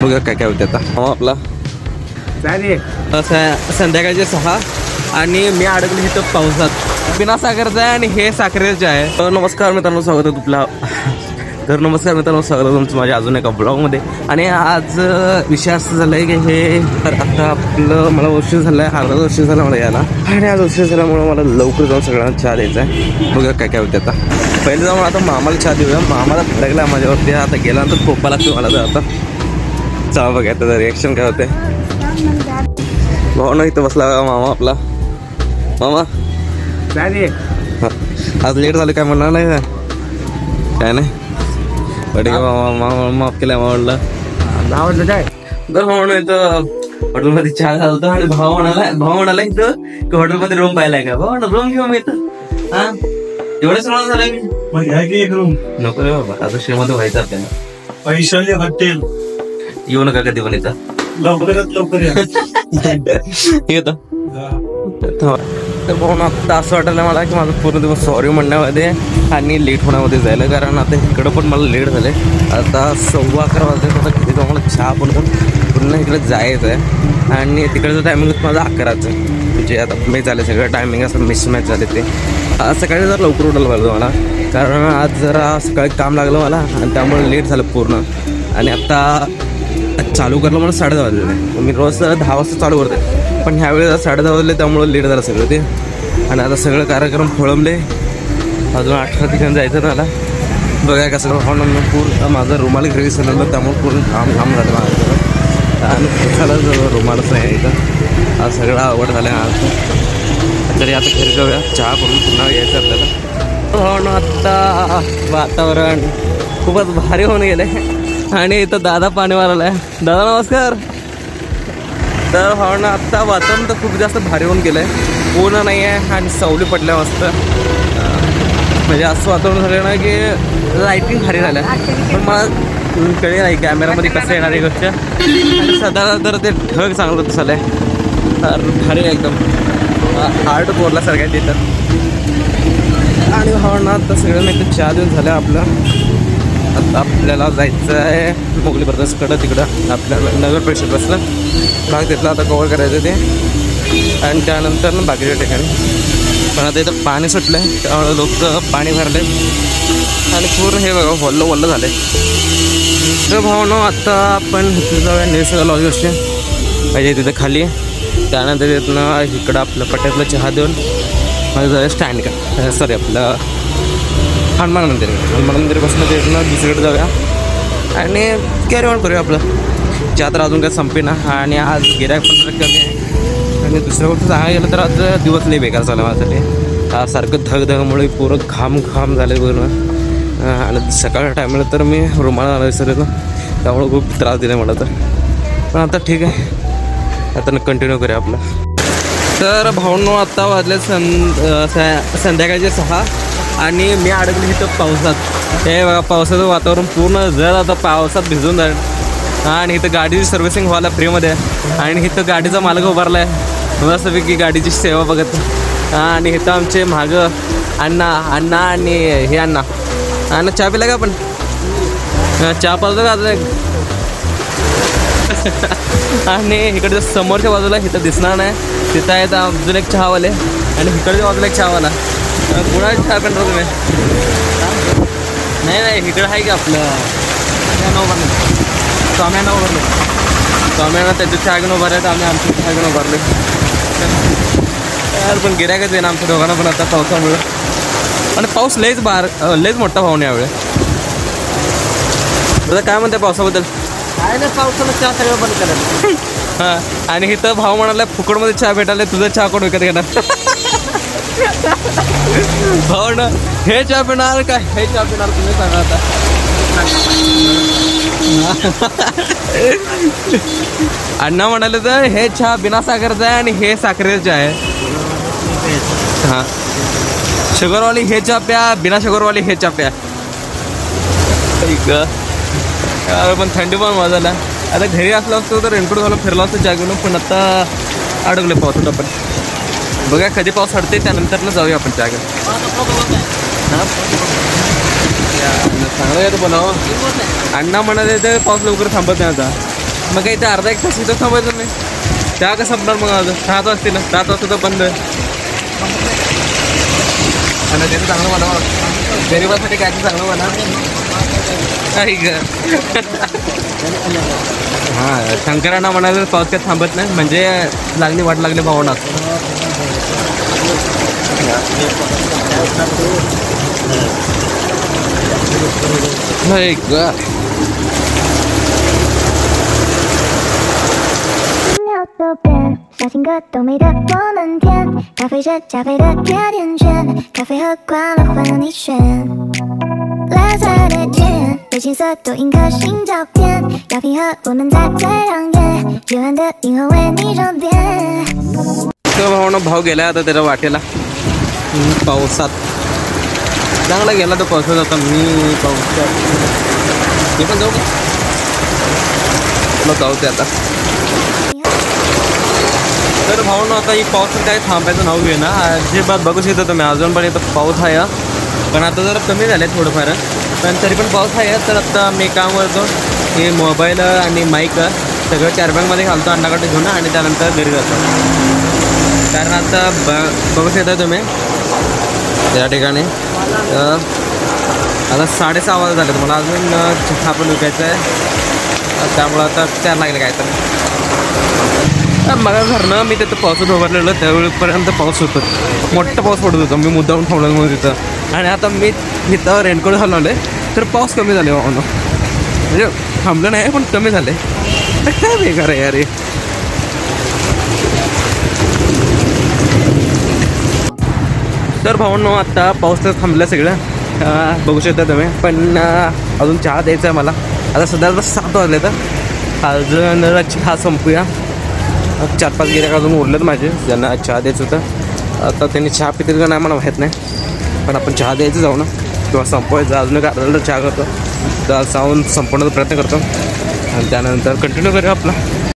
बघा काय काय होते आता आपला संध्याकाळचे 6 आणि मी अडकलो इथं पावसात. बिना साखरेचं आहे आणि हे साखरेचं आहे. नमस्कार मित्रांनो, स्वागत आहे तुला. तर नमस्कार मित्रांनो, स्वागत आहे तुमचं माझ्या अजून एका ब्लॉगमध्ये. आणि आज विषय असं झाला आहे की हे तर आता आपलं मला उशीर झाला आहे, अर्धा उशीर झाला मला यायला. आणि आज उशीर झाल्यामुळं मला लवकर जाऊन सगळ्यांना चहा द्यायचा आहे. बघा काय काय होते आता. पहिले जाऊन आता मामाला चहा देऊया. मामाला भडकला माझ्यावरती. आता गेल्यानंतर पोपा लागतो मला. तर आता चहा बघा त्याचं रिॲक्शन काय होते. भाऊ ना इथं बसला मामा आपला. मामा आज लेट झालं काय म्हणणार नाही काय नाही. ठीक आहे मामा, माफ केलं मामाला. तर भाऊ इथं हॉटेलमध्ये चहा घालतो आणि भाऊ म्हणाला इथं हॉटेलमध्ये रूम पाहिलाय का. भाऊ रूम घेऊ मी इथं. हा एवढं सगळं झालंय रूम नको रे बाबा. आता श्रीमंत व्हायचं आपल्याला. पैशाले हॉटेल येऊ नका कधी पण इथं. लवकरात लवकर येतं. तर भाऊ आता असं वाटायला मला की माझं पूर्ण दिवस सॉरी म्हणण्यामध्ये आणि लेट होण्यामध्ये जायला. कारण आता इकडं पण मला लेट झालं आहे. आता 11:15 वाजले. आता किती जाऊ मला चहा पण पुन्हा इकडे जायचं आहे. आणि तिकडचं टायमिंग माझं 11चं आहे. म्हणजे आता मी झालं सगळं टायमिंग असं मिसमॅच झाले ते. आज सकाळी जरा लवकर उठायला पाहिजे मला. कारण आज जरा सकाळी काम लागलं मला आणि त्यामुळे लेट झालं पूर्ण. आणि आता चालू करलं मला 10:30 वाजले. मी रोज 10 वाजता चालू करते, पण ह्यावेळेला 10:30 वाजले त्यामुळे लेट झालं सगळं ते. आणि आता सगळं कार्यक्रम खोळंबले. अजून 18 ठिकाणी जायचं मला. बघा कसं होणार. पूर्ण माझं रुमाल घरी विसरलेलं त्यामुळे पूर्ण काम झालं माझं. आणि झालं रुमालच नाही इथं. आज सगळं आवड झालं आज. तरी आता घरी जाऊया, चहा करून पुन्हा यायचं आपल्याला. हो ना, आत्ता वातावरण खूपच भारी होऊन गेलं आहे. आणि इथं दादा पाणी मारायला आहे. दादा नमस्कार. तर हो ना, आत्ता वातावरण तर खूप जास्त भारी होऊन गेलं आहे. ऊन नाही आहे आणि सावली पडल्या मस्त. म्हणजे असं वातावरण झालं ना की लाईटिंग भारी झालं. पण मला कळले नाही कॅमेरामध्ये कसं येणार ही गोष्ट. आणि सध्या तर ते ढग चांगलं दिसलं आहे. तर भारी आहे एकदम. हार्ट बोलल्यासारखं आहे तिथं. आणि हो ना, आता सगळ्यांना इथं चहा देऊन झालं आपलं. आता आपल्याला जायचं आहे मोगली ब्रदर्सकडं. तिकडं आपल्याला नगर परिषद बसलं भाग तिथला आता कवर करायचं ते. आणि त्यानंतर ना बाकीच्या ठिकाणी. पण आता इथं पाणी सुटलं आहे त्यामुळे लोक पाणी भरले आणि पूर्ण हे बघा वल्लं झालं आहे. तर भावनो आता आपण इथं जाऊया निसर्ग लॉज गोष्टी पाहिजे तिथं खाली. त्यानंतर तिथनं इकडं आपलं पट्ट्यातलं चहा देऊन माझं जाऊया स्टँड का सॉरी आपलं हनुमान मंदिरापासून तिथनं दुसरीकडे जाऊया आणि कॅरी ऑन करूया आपलं. चहा तर अजून काय संपे ना. आणि आज गिऱ्हाईक पण कमी आहे. आणि दुसऱ्या गोष्ट सांगायला गेलं तर आज दिवस लई बेकार झाला माझ्यासाठी. आज सारखं धगधगमुळे पूर्ण घाम झाले पूर्ण. आणि सकाळच्या टायमाला तर मी रुमाला आला विसरलो त्यामुळे खूप त्रास दिला मला. तर पण आता ठीक आहे, आता कंटिन्यू करूया आपलं. तर भाऊंनो आता वाजले संध्याकाळचे 6 आणि मी अडकलो इथं पावसात. हे बघा पावसाचं वातावरण पूर्ण जर आता पावसात भिजून जाईल. आणि इथं गाडीची सर्व्हिसिंग व्हायला फ्रीमध्ये. आणि इथं गाडीचा मालक उभारला आहे मस्तपैकी गाडीची सेवा बघत. आणि इथं आमचे मागं अण्णा आणि हे अण्णा चहा पिला का आपण. चहा पाजतो का आता. आणि इकडच्या समोरच्या बाजूला इथं दिसणार नाही. तिथं आहेत अजून एक चहावाले आणि इकडच्या बाजूला एक चहावाला. कुणाला चहा पेन तुम्ही. नाही इकडं आहे की आपलं स्वाम्यांना त्याचे चहा घेऊन उभारले. तर आम्ही आमची चहा घेऊन उभारले. यार पण गिऱ्हाईकच आहे ना आमच्या दोघांना पण आता पावसामुळं. आणि पाऊस लयच मोठा भावने यावेळी. तुझं काय म्हणते पावसाबद्दल. काय नाही, पावसाला चहा सगळं बंद करायला. हां आणि इथं भाऊ म्हणाला फुकटमध्ये चहा भेटायला तुझं चहा कोण विकत घेणार. भाऊ ना हे चहा पिणार काय हे चहा पिणार तुम्ही सांगा आता. अण्णा म्हणाले तर हे चहा बिना साखरेचं आहे आणि हे साखरेचं आहे. हां शुगरवाली हे चहा प्या, बिना शुगरवाली हे चहा प्या. पण थंडी पण वाजायला. आता घरी असलं असतं तर रेनकोट घालून फिरला असतं चहा घेऊन. पण आता अडकले पावसात आपण. बघा कधी पाऊस हटते त्यानंतर ना जाऊया आपण चहा घेऊन. हां चांगलं आहे तर बनावं. अण्णा म्हणाले तर पाऊस लवकर थांबत नाही आता. मग काही इथे अर्धा एक तास इथं थांबायचं नाही त्या का संपणार मग अजून 7 वाजतील 7 वाजता तर बंद आणि त्याचं चांगलं म्हणा गरीबासाठी काय ते चांगलं म्हणा हां शंकरांना म्हणाले पाऊस काय थांबत नाही म्हणजे लागली वाट लागली भावना都变，小情歌都美得我们甜，咖啡是加菲的甜甜圈，咖啡和快乐换你选。蓝色的天，对青色多印颗心照片，要平和我们在最亮眼，幽暗的银河为你装点。भावना भाव गेला आता त्याच्या वाटेला पावसात चांगला गेला तो पावसात आता मी पावसात मी पण जाऊ का जाऊ ते आता तर भावना आता ही पावसात काही थांबायचं नाव घे ना अजिबात बघू शकता तुम्ही अजून पण इथं पाऊस आहे पण आता जरा कमी झाले थोडंफार पण तरी पण पाऊस आहे तर आता मी काम करतो हे मोबाईल आणि माईक सगळं कॅरबॅगमध्ये घालतो अण्णाकडे घेऊन आणि त्यानंतर घरी जातो कारण आता बघू शकता तुम्ही त्या ठिकाणी आता 6:30 वाजता झाले मला अजून चहा पण विकायचं आहे त्यामुळं आता 4 लागले काय तर मला घरनं मी तिथं पावसात उभारलेलं त्यावेळेपर्यंत पाऊस होतं मोठा पाऊस पडत होता मी मुद्दाम थांबलो म्हणून तिथं आणि आता मी इथं रेनकोट घालून आलो तर पाऊस कमी झाले भावनं म्हणजे थांबलं नाही पण कमी झाले तर काय बेकार आहे यार तर भावांनो आता पाऊस तर थांबला सगळं बघू शकता तुम्ही पण अजून चहा द्यायचा आहे मला आता सध्या 7 वाजले तर अजून चहा संपूया 4-5 गिऱ्हाईक अजून उरलेत माझे ज्यांना चहा द्यायचं होतं आता त्यांनी चहा पितील का नाही मला माहीत नाही पण आपण चहा द्यायचं जाऊ ना किंवा संपवायचं अजून एक अर्धा लिटर चहा करतो तर जाऊन संपवण्याचा प्रयत्न करतो आणि त्यानंतर कंटिन्यू करूया आपला